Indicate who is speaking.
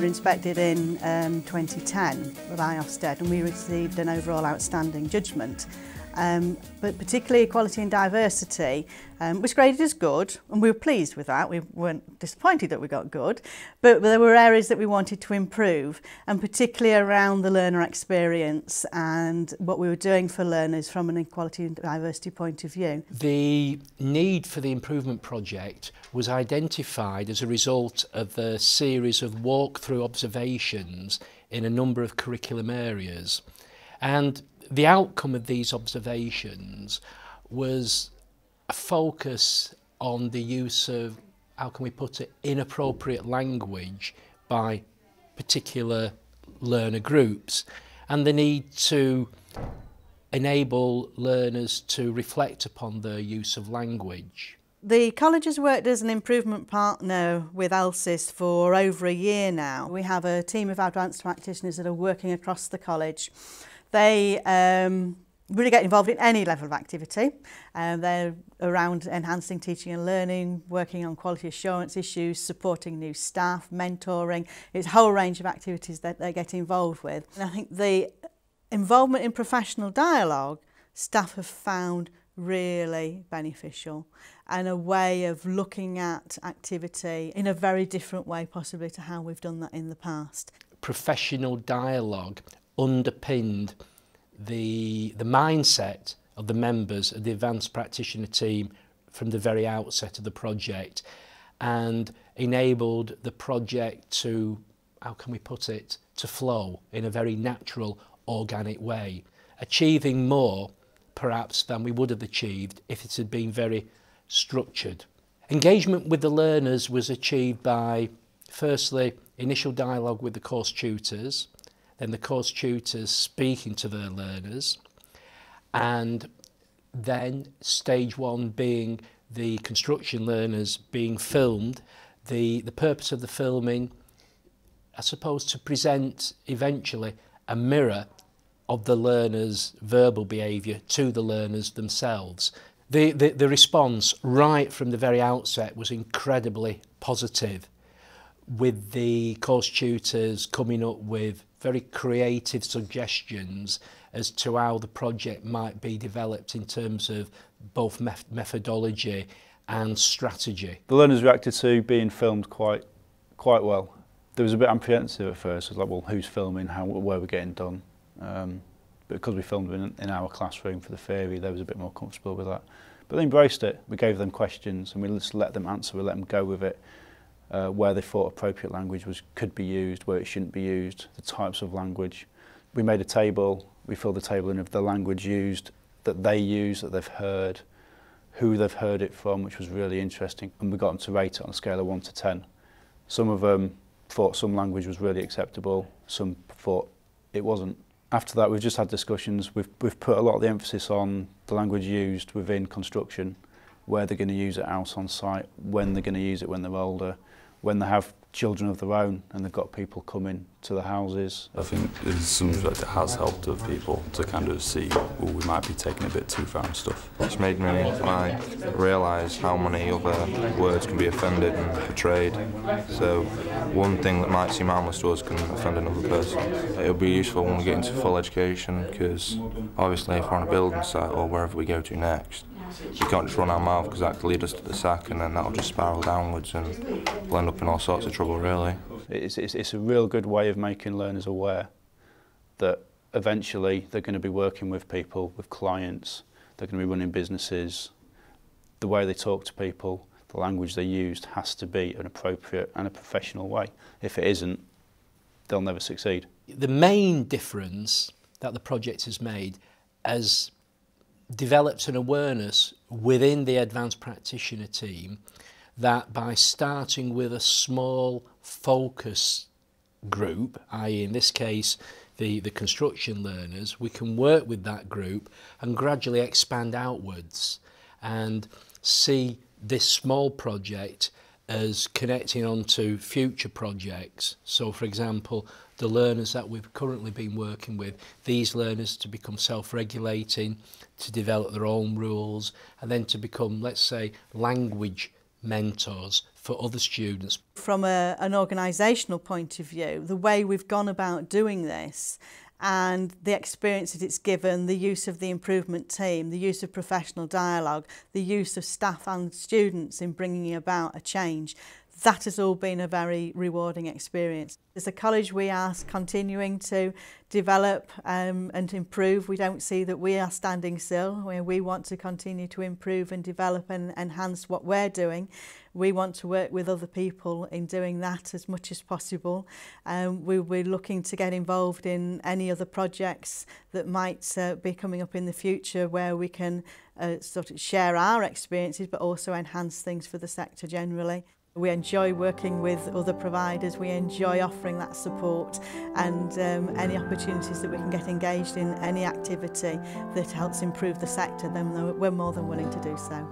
Speaker 1: inspected in 2010 by Ofsted, and we received an overall outstanding judgment. But particularly equality and diversity was graded as good, and we were pleased with that. We weren't disappointed that we got good, but there were areas that we wanted to improve, and particularly around the learner experience and what we were doing for learners from an equality and diversity point of view.
Speaker 2: The need for the improvement project was identified as a result of a series of walk-through observations in a number of curriculum areas, and the outcome of these observations was a focus on the use of, how can we put it, inappropriate language by particular learner groups, and the need to enable learners to reflect upon their use of language.
Speaker 1: The college has worked as an improvement partner with ALSIS for over a year now. We have a team of advanced practitioners that are working across the college. They really get involved in any level of activity. They're around enhancing teaching and learning, working on quality assurance issues, supporting new staff, mentoring. It's a whole range of activities that they get involved with. And I think the involvement in professional dialogue, staff have found really beneficial, and a way of looking at activity in a very different way possibly to how we've done that in the past.
Speaker 2: Professional dialogue underpinned the mindset of the members of the advanced practitioner team from the very outset of the project, and enabled the project to, how can we put it, to flow in a very natural, organic way, achieving more perhaps than we would have achieved if it had been very structured. Engagement with the learners was achieved by, firstly, initial dialogue with the course tutors, then the course tutors speaking to their learners, and then stage one being the construction learners being filmed. The purpose of the filming, I suppose, to present eventually a mirror of the learners' verbal behaviour to the learners themselves. The response right from the very outset was incredibly positive, with the course tutors coming up with very creative suggestions as to how the project might be developed in terms of both methodology and strategy.
Speaker 3: The learners reacted to being filmed quite well. There was a bit apprehensive at first. It was like, well, who's filming, where we're getting done. But because we filmed in our classroom for the theory, they was a bit more comfortable with that. But they embraced it. We gave them questions and we just let them answer, we let them go with it. Where they thought appropriate language could be used, where it shouldn't be used, the types of language. We made a table, we filled the table in of the language used, that they use, that they've heard, who they've heard it from, which was really interesting. And we got them to rate it on a scale of 1 to 10. Some of them thought some language was really acceptable, some thought it wasn't. After that, we've just had discussions. We've put a lot of the emphasis on the language used within construction, where they're going to use it out on site, when they're going to use it when they're older, when they have children of their own and they've got people coming to the houses.
Speaker 4: I think it's something that has helped other people to kind of see, well, we might be taking a bit too far and stuff.
Speaker 5: It's made me realise how many other words can be offended and portrayed. So one thing that might seem harmless to us can offend another person. It'll be useful when we get into full education, because obviously if we're on a building site or wherever we go to next, we can't just run our mouth, because that could lead us to the sack, and then that'll just spiral downwards and we'll end up in all sorts of trouble, really.
Speaker 3: It's a real good way of making learners aware that eventually they're going to be working with people, with clients, they're going to be running businesses. The way they talk to people, the language they used has to be an appropriate and a professional way. If it isn't, they'll never succeed.
Speaker 2: The main difference that the project has made has developed an awareness within the advanced practitioner team that by starting with a small focus group, i.e. in this case the construction learners, we can work with that group and gradually expand outwards and see this small project as connecting on to future projects. So for example, the learners that we've currently been working with, these learners to become self-regulating, to develop their own rules, and then to become, let's say, language mentors for other students.
Speaker 1: From an organisational point of view, the way we've gone about doing this and the experience that it's given, the use of the improvement team, the use of professional dialogue, the use of staff and students in bringing about a change, that has all been a very rewarding experience. As a college, we are continuing to develop and improve. We don't see that we are standing still. We want to continue to improve and develop and enhance what we're doing. We want to work with other people in doing that as much as possible. We're looking to get involved in any other projects that might be coming up in the future where we can sort of share our experiences but also enhance things for the sector generally. We enjoy working with other providers, we enjoy offering that support, and any opportunities that we can get engaged in any activity that helps improve the sector, then we're more than willing to do so.